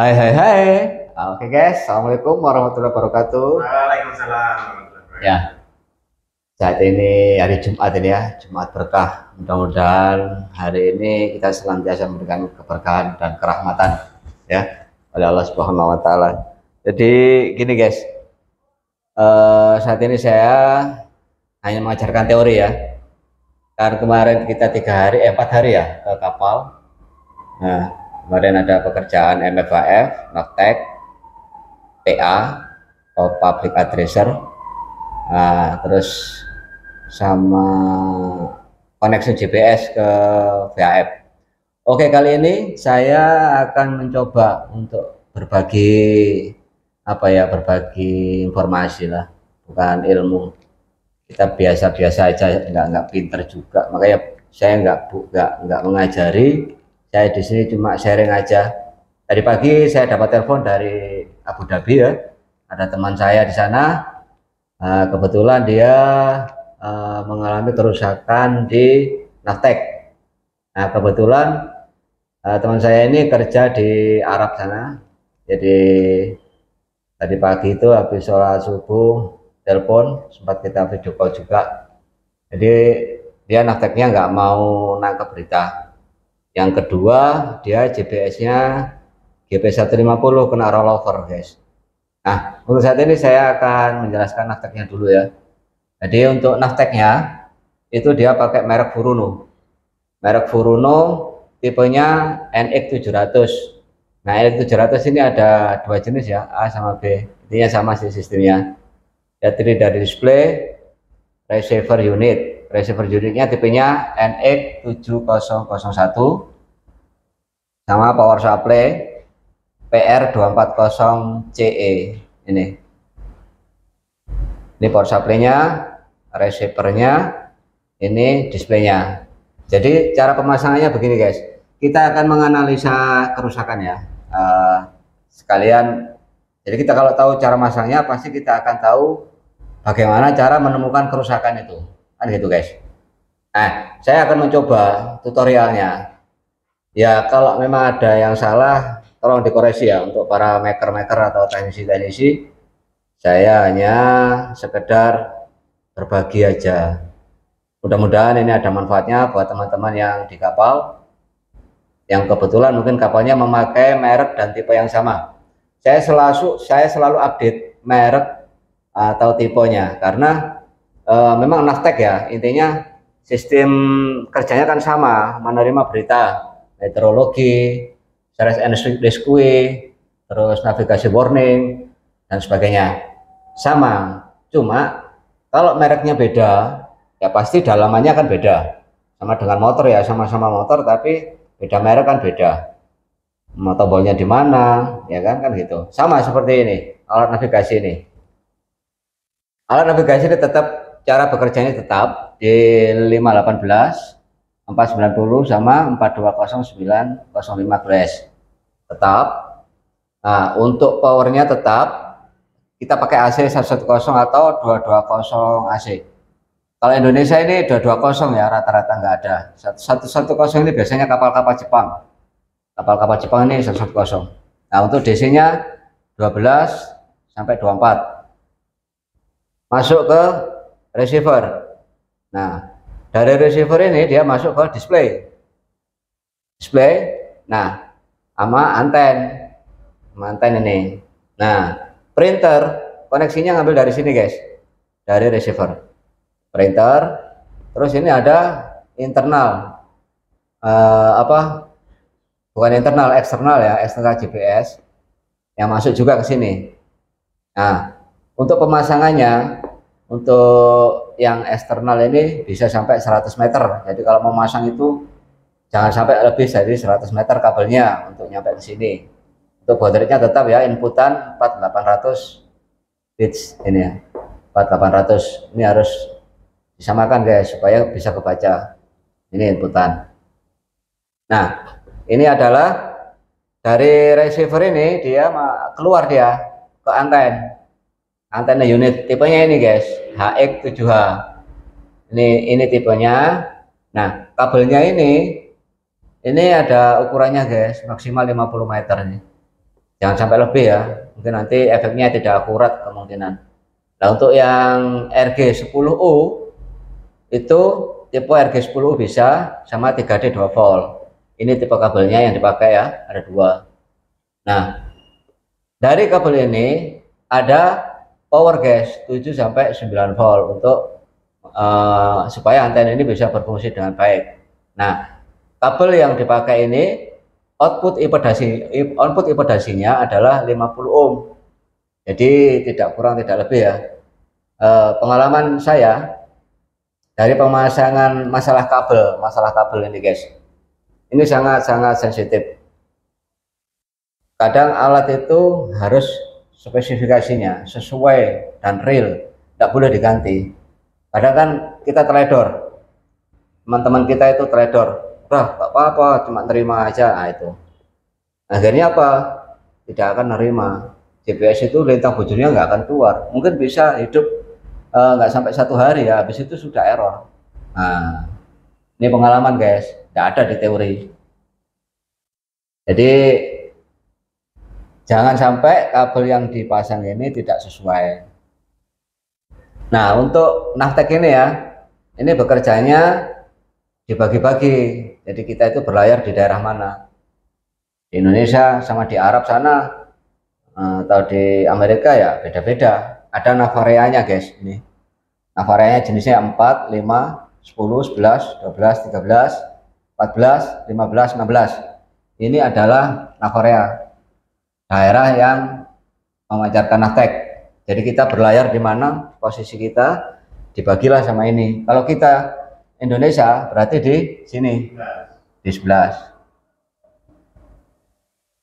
Hai hai hai. Oke guys, Assalamualaikum warahmatullahi wabarakatuh. Waalaikumsalam warahmatullahi Ya, wabarakatuh. saat ini hari Jumat ini ya, Jumat berkah. Mudah-mudahan hari ini kita senantiasa memberikan keberkahan dan kerahmatan ya oleh Allah Subhanahu wa taala. Jadi gini guys, saat ini saya hanya mengajarkan teori ya. Kan kemarin kita 3 hari, 4 hari ya ke kapal. Nah, kemarin ada pekerjaan MFAF, Noktek, PA, atau Public Addresser. Nah, terus sama koneksi GPS ke VHF. Oke, kali ini saya akan mencoba untuk berbagi informasi lah, bukan ilmu. Kita biasa-biasa aja, nggak pinter juga. Makanya saya nggak mengajari. Saya di sini cuma sharing aja. Tadi pagi saya dapat telepon dari Abu Dhabi ya. Ada teman saya di sana. Kebetulan dia mengalami kerusakan di Naftek. Nah, kebetulan teman saya ini kerja di Arab sana. Jadi tadi pagi itu habis sholat subuh telepon, sempat kita video call juga. Jadi dia Nafteknya nggak mau nangkep berita. Yang kedua, dia GPS-nya GP150 kena rollover guys. Nah, untuk saat ini saya akan menjelaskan nafteknya dulu ya. Jadi untuk nafteknya itu dia pakai merek Furuno. Merek Furuno tipenya NX700. Nah, NX700 ini ada dua jenis ya, A sama B. Intinya sama sih sistemnya. Ya, terdiri dari display, receiver unit. Receiver unitnya tipenya NX7001 sama power supply PR240CE ini power supply-nya, receiver-nya, ini displaynya. Jadi cara pemasangannya begini guys, kita akan menganalisa kerusakan ya, sekalian. Jadi kita kalau tahu cara masangnya, pasti kita akan tahu bagaimana cara menemukan kerusakan itu, kan gitu guys. Nah, saya akan mencoba tutorialnya ya. Kalau memang ada yang salah, tolong dikoreksi ya. Untuk para maker-maker atau teknisi-teknisi, saya hanya sekedar berbagi aja. Mudah-mudahan ini ada manfaatnya buat teman-teman yang di kapal, yang kebetulan mungkin kapalnya memakai merek dan tipe yang sama. Saya selalu update merek atau tipenya, karena memang Naftek ya, intinya sistem kerjanya kan sama, menerima berita meteorologi, service and rescue, terus navigasi warning dan sebagainya. Sama, cuma kalau mereknya beda, ya pasti dalamannya kan beda. Sama dengan motor ya, sama-sama motor tapi beda merek kan beda. Mau tombolnya di mana, ya kan gitu. Sama seperti ini, alat navigasi ini. Alat navigasi ini tetap, cara bekerjanya tetap di 518, 490 sama 4209015 tetap. Nah, untuk powernya tetap kita pakai AC 110 atau 220 AC. Kalau Indonesia ini 220 ya, rata-rata nggak ada. 110 ini biasanya kapal-kapal Jepang. Kapal-kapal Jepang ini 110. Nah, untuk DC-nya 12 sampai 24. Masuk ke receiver. Nah, dari receiver ini dia masuk ke display. Nah, sama anten ini. Nah, printer koneksinya ngambil dari sini guys, dari receiver, printer. Terus ini ada internal, bukan internal, eksternal ya, eksternal GPS yang masuk juga ke sini. Nah, untuk pemasangannya, untuk yang eksternal ini bisa sampai 100 meter. Jadi kalau mau masang itu jangan sampai lebih dari 100 meter kabelnya untuk nyampe ke sini. Untuk baud rate-nya tetap ya, inputan 4800 bits ini ya. 4800 ini harus disamakan guys supaya bisa kebaca. Ini inputan. Nah, ini adalah dari receiver ini, dia keluar dia ke antena unit. Tipenya ini guys, HX7H. Ini tipenya. Nah, kabelnya ini ada ukurannya guys, maksimal 50 meter nih. jangan sampai lebih ya, mungkin nanti efeknya tidak akurat kemungkinan. Nah untuk yang RG10U itu tipe RG10U bisa sama 3D 2 volt. Ini tipe kabelnya yang dipakai ya, ada dua. Nah dari kabel ini ada power guys 7 sampai 9 volt untuk supaya antena ini bisa berfungsi dengan baik. Nah kabel yang dipakai ini output impedasinya adalah 50 ohm. Jadi tidak kurang tidak lebih ya. Pengalaman saya dari pemasangan masalah kabel ini guys, ini sangat sensitif. Kadang alat itu harus spesifikasinya sesuai dan real, tidak boleh diganti. Kadang kan kita teledor, teman-teman kita itu teledor, gak apa-apa, cuma terima aja. Nah itu akhirnya apa, tidak akan nerima. GPS itu lintang bujurnya nggak akan keluar, mungkin bisa hidup nggak sampai 1 hari ya, habis itu sudah error. Nah ini pengalaman guys, tidak ada di teori. Jadi jangan sampai kabel yang dipasang ini tidak sesuai. Nah untuk Navtec ini ya, ini bekerjanya dibagi-bagi. Jadi kita itu berlayar di daerah mana, di Indonesia sama di Arab sana atau di Amerika ya beda-beda. Ada navareanya guys, ini navareanya jenisnya 4, 5, 10, 11, 12, 13, 14, 15, 16. Ini adalah navarea, daerah yang memancarkan Navtec. Jadi kita berlayar di mana, posisi kita dibagilah sama ini. Kalau kita Indonesia berarti di sini, di 11.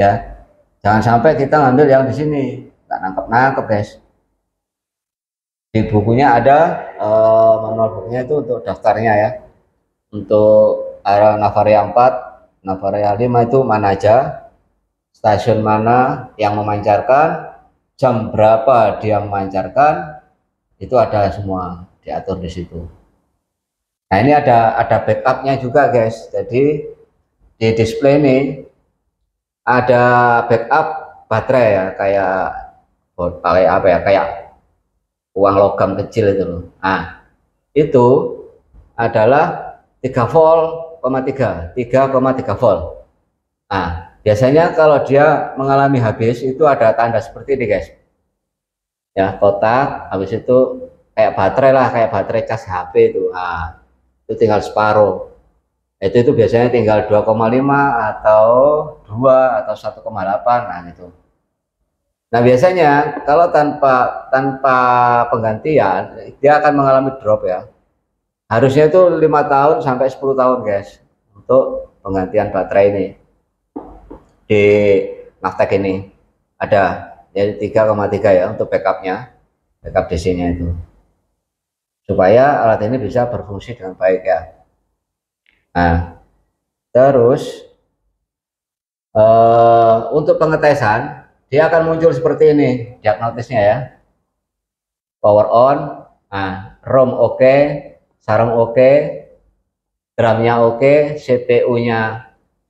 Ya, jangan sampai kita ngambil yang di sini, nggak nangkep guys. Di bukunya ada manual bukunya itu untuk daftarnya ya. Untuk area Navaria 4, Navaria 5 itu mana aja, stasiun mana yang memancarkan, jam berapa dia memancarkan, itu ada semua diatur di situ. Nah ini ada backupnya juga guys. Jadi di display ini ada backup baterai ya, kayak apa ya, kayak uang logam kecil itu loh. Nah itu adalah 3 volt, 3,3 volt. Nah biasanya kalau dia mengalami habis itu ada tanda seperti ini guys ya, kotak, habis itu kayak baterai lah, kayak baterai cas HP itu. Nah itu tinggal separuh, itu biasanya tinggal 2,5 atau 2 atau 1,8. Nah gitu. Nah biasanya kalau tanpa penggantian dia akan mengalami drop ya. Harusnya itu 5 tahun sampai 10 tahun guys untuk penggantian baterai ini. Di Navtec ini ada jadi 3,3 ya untuk backupnya, backup DC-nya itu, supaya alat ini bisa berfungsi dengan baik ya. Nah terus untuk pengetesan dia akan muncul seperti ini diagnosisnya ya. Power on, nah ROM oke, sarang oke, drumnya oke,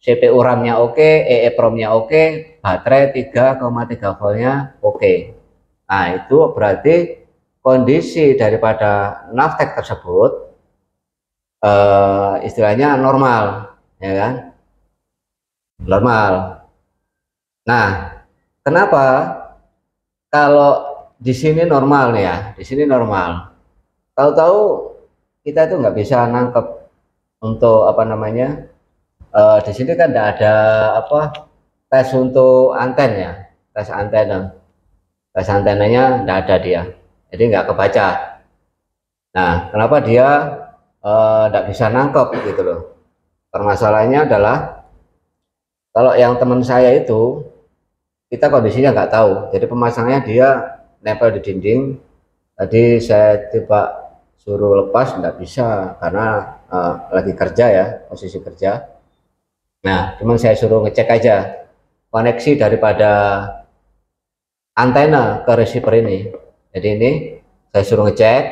CPU RAM-nya oke, EEPROM-nya oke, baterai 3,3 voltnya oke. Nah itu berarti kondisi daripada Navtec tersebut istilahnya normal ya kan, normal. Nah kenapa kalau di sini normal nih ya, di sini normal, tahu-tahu kita itu nggak bisa nangkep untuk apa namanya, di sini kan tidak ada apa tes untuk anten ya, tes antenanya tidak ada dia, jadi nggak kebaca. Nah kenapa dia tidak bisa nangkep gitu loh. Permasalahannya adalah kalau yang teman saya itu kita kondisinya nggak tahu, jadi pemasangannya dia nempel di dinding. Tadi saya coba suruh lepas nggak bisa karena lagi kerja ya, posisi kerja. Nah cuman saya suruh ngecek aja koneksi daripada antena ke receiver ini. Jadi ini saya suruh ngecek.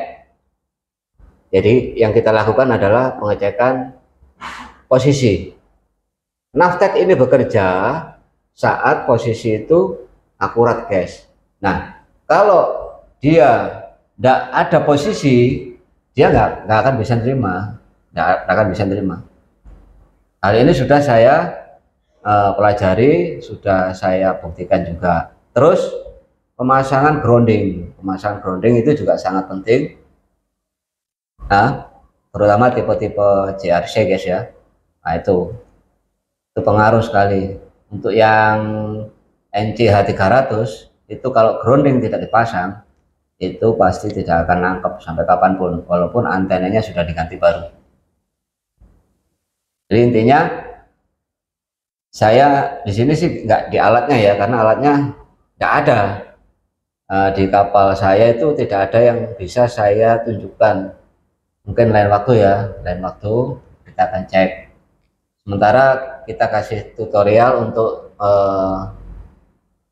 Jadi yang kita lakukan adalah pengecekan posisi. Navtec ini bekerja saat posisi itu akurat guys. Nah kalau dia tidak ada posisi, dia nggak akan bisa terima, nggak akan bisa terima. Hal ini sudah saya pelajari, sudah saya buktikan juga. Terus pemasangan grounding itu juga sangat penting. Nah, terutama tipe-tipe JRC guys ya. Nah itu pengaruh sekali. Untuk yang NCH300 itu kalau grounding tidak dipasang, itu pasti tidak akan nangkep sampai kapanpun, walaupun antenanya sudah diganti baru. Jadi intinya saya di sini sih nggak di alatnya ya, karena alatnya nggak ada. Di kapal saya itu tidak ada yang bisa saya tunjukkan. Mungkin lain waktu ya, lain waktu kita akan cek. Sementara kita kasih tutorial untuk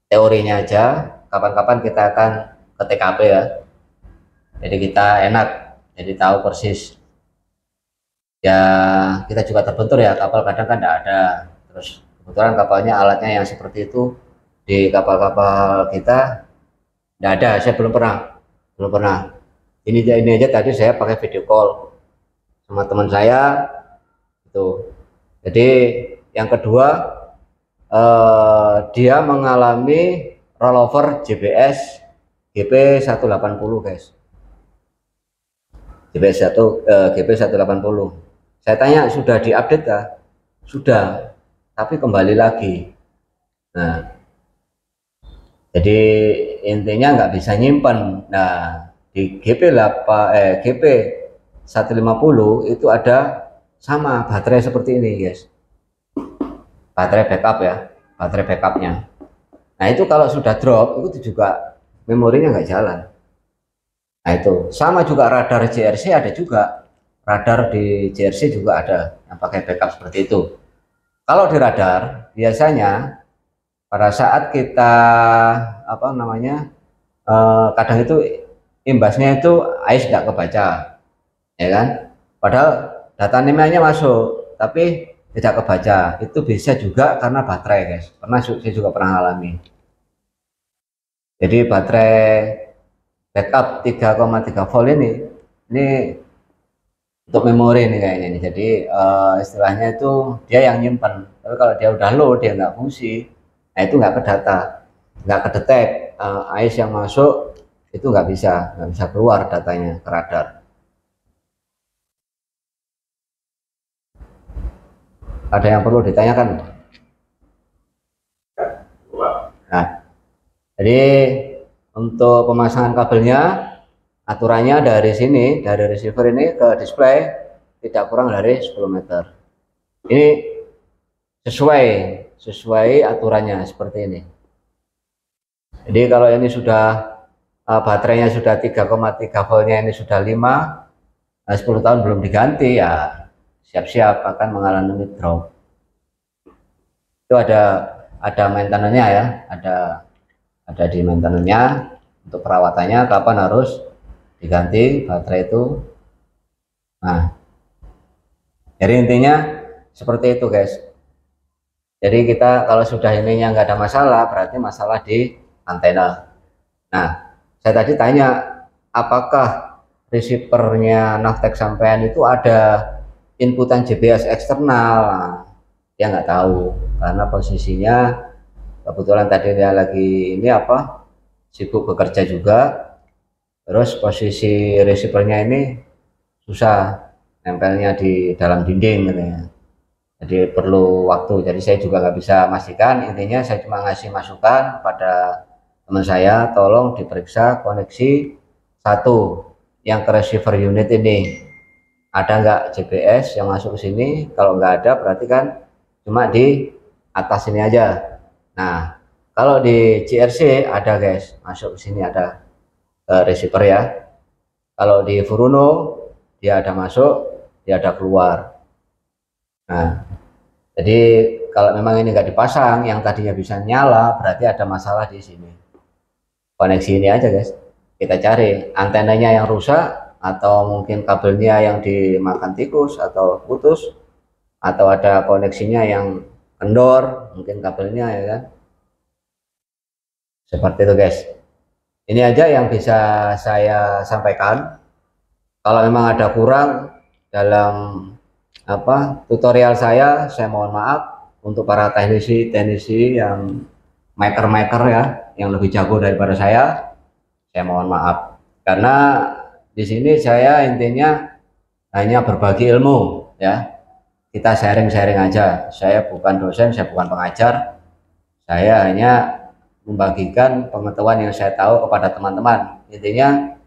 teorinya aja. Kapan-kapan kita akan ke TKP ya. Jadi kita enak, jadi tahu persis. Ya kita juga terbentur ya, kapal kadang kan tidak ada. Terus kebetulan kapalnya alatnya yang seperti itu di kapal-kapal kita tidak ada. Saya belum pernah. Ini aja tadi saya pakai video call sama teman saya itu. Jadi yang kedua dia mengalami rollover JBS GP180 guys. GP180. Saya tanya sudah diupdate kah? Sudah, tapi kembali lagi. Nah, jadi intinya nggak bisa nyimpen. Nah, di GP150 itu ada sama baterai seperti ini guys, baterai backup ya, baterai backupnya. Nah itu kalau sudah drop itu juga memorinya nggak jalan. Nah itu sama juga radar JRC ada juga, radar di JRC juga ada yang pakai backup seperti itu. Kalau di radar biasanya pada saat kita kadang itu imbasnya itu AIS nggak kebaca ya kan, padahal data NIM-nya masuk tapi tidak kebaca. Itu bisa juga karena baterai guys, saya juga pernah alami. Jadi baterai backup 3,3 volt ini untuk memori ini kayaknya ini. Jadi istilahnya itu dia yang nyimpan, tapi kalau dia udah low, dia nggak fungsi, nah itu nggak ke data, nggak kedetek AIS yang masuk, itu nggak bisa keluar datanya ke radar. Ada yang perlu ditanyakan? Nah, jadi untuk pemasangan kabelnya, aturannya dari sini, dari receiver ini ke display tidak kurang dari 10 meter. Ini sesuai aturannya seperti ini. Jadi kalau ini sudah baterainya sudah 3,3 voltnya ini sudah 5, 10 tahun belum diganti ya siap-siap akan mengalami mid drop. Itu ada maintenance-nya ya, ada di maintenance-nya untuk perawatannya kapan harus diganti baterai itu. Nah, jadi intinya seperti itu guys. Jadi kita kalau sudah ininya nggak ada masalah, berarti masalah di antena. Nah, saya tadi tanya apakah receivernya Navtec sampean itu ada inputan JBS eksternal. Nah, dia nggak tahu karena posisinya kebetulan tadi dia lagi sibuk bekerja juga, terus posisi receivernya ini susah nempelnya di dalam dinding katanya. Jadi perlu waktu, jadi saya juga nggak bisa memastikan. Intinya saya cuma ngasih masukan pada teman saya, tolong diperiksa koneksi satu yang ke receiver unit ini, ada nggak JBS yang masuk ke sini. Kalau nggak ada berarti kan cuma di atas ini aja. Nah kalau di JRC ada guys, masuk ke sini ada receiver ya. Kalau di Furuno dia ada masuk, dia ada keluar. Nah jadi kalau memang ini nggak dipasang, yang tadinya bisa nyala, berarti ada masalah di sini. Koneksi ini aja guys, kita cari antenanya yang rusak, atau mungkin kabelnya yang dimakan tikus atau putus, atau ada koneksinya yang kendor mungkin kabelnya ya kan. Seperti itu guys. Ini aja yang bisa saya sampaikan. Kalau memang ada kurang dalam tutorial saya mohon maaf. Untuk para teknisi yang maker ya, yang lebih jago daripada saya mohon maaf. Karena di sini saya intinya hanya berbagi ilmu ya. Kita sharing-sharing aja. Saya bukan dosen, saya bukan pengajar. Saya hanya membagikan pengetahuan yang saya tahu kepada teman-teman. Intinya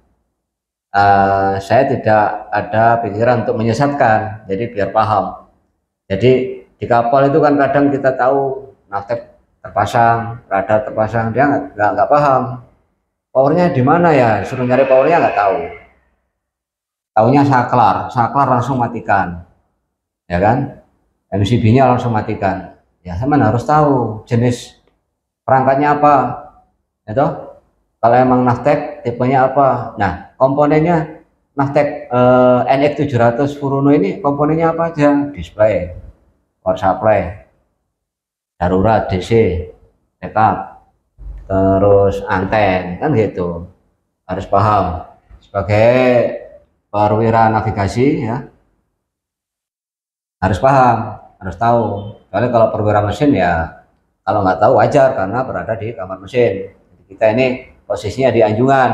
saya tidak ada pikiran untuk menyesatkan, jadi biar paham. Jadi di kapal itu kan kadang kita tahu naftek terpasang, radar terpasang, dia nggak paham powernya di mana ya, suruh nyari powernya nggak tahu. Taunya saklar langsung matikan, ya kan? MCB-nya langsung matikan. Ya teman harus tahu jenis perangkatnya apa, itu kalau emang naftek tipenya apa. Nah komponennya naftek NX 700 Furuno ini komponennya apa aja? Display, power supply, darurat DC, backup, terus anten, kan gitu. Harus paham sebagai perwira navigasi ya, harus paham, harus tahu. Soalnya kalau perwira mesin ya kalau nggak tahu wajar karena berada di kamar mesin. Jadi kita ini posisinya di anjungan.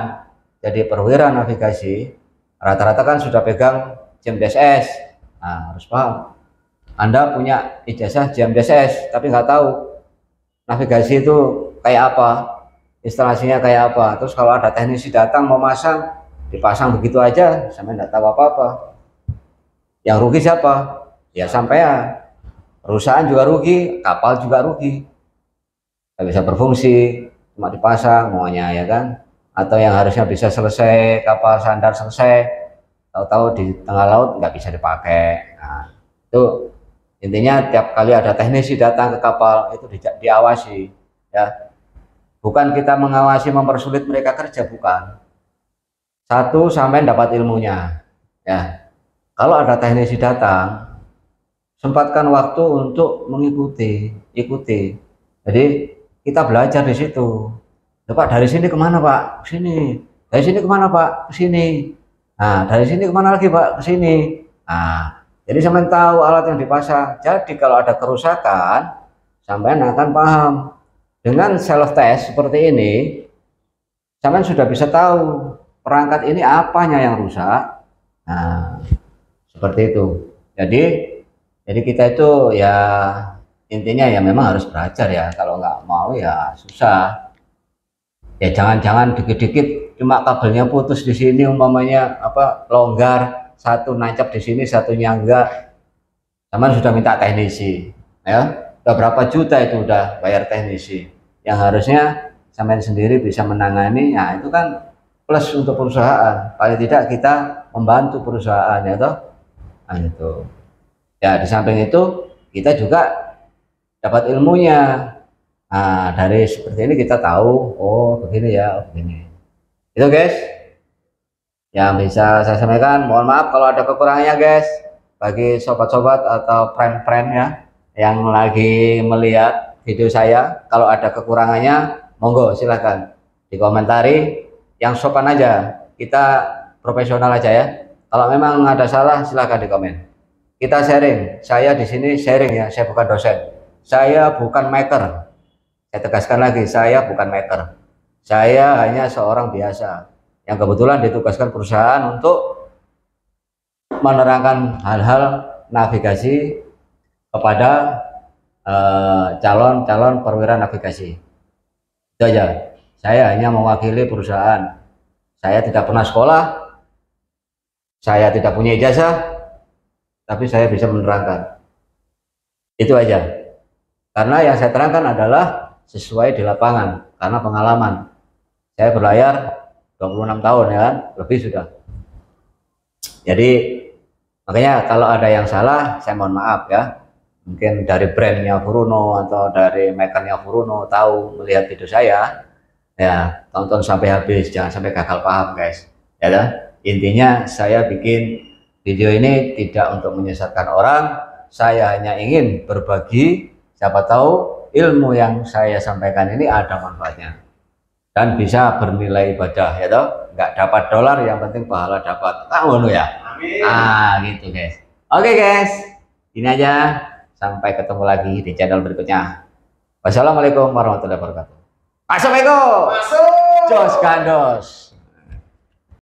Jadi perwira navigasi rata-rata kan sudah pegang jam DSS. Nah, harus paham. Anda punya ijazah jam DSS tapi nggak tahu navigasi itu kayak apa, instalasinya kayak apa. Terus kalau ada teknisi datang mau masang, dipasang begitu aja, sampai nggak tahu apa-apa. Yang rugi siapa? Ya sampean. Perusahaan juga rugi, kapal juga rugi. Nggak bisa berfungsi, cuma dipasang maunya ya kan. Atau yang harusnya bisa selesai, kapal sandar selesai, tahu-tahu di tengah laut nggak bisa dipakai. Nah, itu intinya tiap kali ada teknisi datang ke kapal itu diawasi ya. Bukan kita mengawasi mempersulit mereka kerja, bukan. Satu, sampai dapat ilmunya ya. Kalau ada teknisi datang, sempatkan waktu untuk ikuti. Jadi kita belajar di situ. Pak, dari sini kemana Pak? Ke sini. Dari sini kemana Pak? Ke sini. Nah, dari sini kemana lagi Pak? Ke sini. Nah, jadi sampean tahu alat yang dipasang. Jadi kalau ada kerusakan, sampean akan paham. Dengan self test seperti ini, sampean sudah bisa tahu perangkat ini apanya yang rusak. Nah, seperti itu. Jadi kita itu ya intinya ya memang harus belajar ya. Kalau nggak mau ya susah. Ya jangan-jangan dikit-dikit cuma kabelnya putus di sini umpamanya longgar, satu nancap di sini satunya enggak, sama sudah minta teknisi ya, udah berapa juta itu udah bayar teknisi yang harusnya sampean sendiri bisa menangani. Nah itu kan plus untuk perusahaan, paling tidak kita membantu perusahaan ya toh. Nah itu ya, di samping itu kita juga dapat ilmunya. Nah, dari seperti ini kita tahu, oh begini ya, oh begini. Itu guys, yang bisa saya sampaikan. Mohon maaf kalau ada kekurangannya guys. Bagi sobat-sobat atau friend-friend ya, yang lagi melihat video saya, kalau ada kekurangannya, monggo silahkan dikomentari. Yang sopan aja, kita profesional aja ya. Kalau memang ada salah, silahkan dikomen. Kita sharing. Saya di sini sharing ya, saya bukan dosen. Saya bukan maker. Saya tegaskan lagi, saya bukan maker. Saya hanya seorang biasa yang kebetulan ditugaskan perusahaan untuk menerangkan hal-hal navigasi kepada calon-calon perwira navigasi. Itu aja. Saya hanya mewakili perusahaan. Saya tidak pernah sekolah, saya tidak punya ijazah, tapi saya bisa menerangkan. Itu aja. Karena yang saya terangkan adalah sesuai di lapangan, karena pengalaman saya berlayar 26 tahun ya kan, lebih sudah. Jadi makanya kalau ada yang salah saya mohon maaf ya, mungkin dari brandnya Furuno atau dari makernya Furuno tahu melihat video saya ya, tonton sampai habis, jangan sampai gagal paham guys ya kan? Intinya saya bikin video ini tidak untuk menyesatkan orang, saya hanya ingin berbagi Siapa tahu ilmu yang saya sampaikan ini ada manfaatnya dan bisa bernilai ibadah, ya toh. Nggak dapat dolar, yang penting pahala dapat. Ngono ya. Amin. Gitu guys. Oke guys, ini aja. Sampai ketemu lagi di channel berikutnya. Wassalamualaikum warahmatullahi wabarakatuh. Assalamualaikum. Masuk. Jos Gandos.